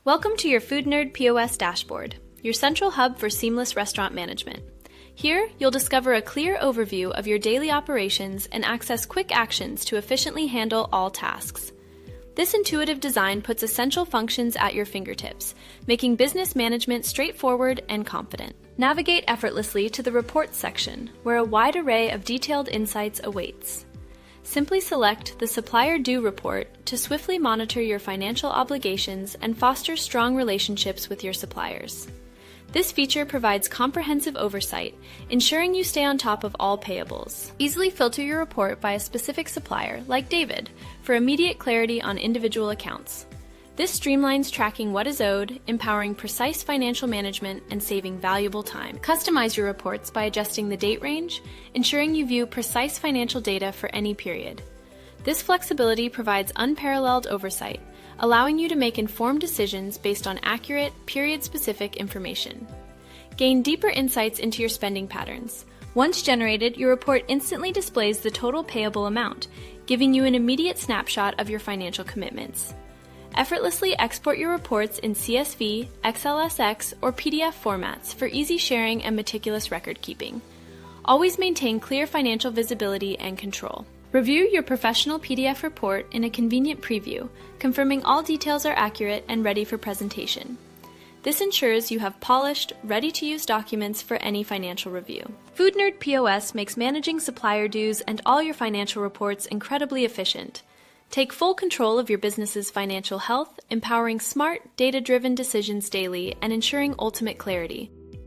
Welcome to your Foodnerd POS dashboard, your central hub for seamless restaurant management. Here, you'll discover a clear overview of your daily operations and access quick actions to efficiently handle all tasks. This intuitive design puts essential functions at your fingertips, making business management straightforward and confident. Navigate effortlessly to the Reports section, where a wide array of detailed insights awaits. Simply select the Supplier Due Report to swiftly monitor your financial obligations and foster strong relationships with your suppliers. This feature provides comprehensive oversight, ensuring you stay on top of all payables. Easily filter your report by a specific supplier, like David, for immediate clarity on individual accounts. This streamlines tracking what is owed, empowering precise financial management and saving valuable time. Customize your reports by adjusting the date range, ensuring you view precise financial data for any period. This flexibility provides unparalleled oversight, allowing you to make informed decisions based on accurate, period-specific information. Gain deeper insights into your spending patterns. Once generated, your report instantly displays the total payable amount, giving you an immediate snapshot of your financial commitments. Effortlessly export your reports in CSV, XLSX, or PDF formats for easy sharing and meticulous record keeping. Always maintain clear financial visibility and control. Review your professional PDF report in a convenient preview, confirming all details are accurate and ready for presentation. This ensures you have polished, ready-to-use documents for any financial review. Foodnerd POS makes managing supplier dues and all your financial reports incredibly efficient. Take full control of your business's financial health, empowering smart, data-driven decisions daily and ensuring ultimate clarity.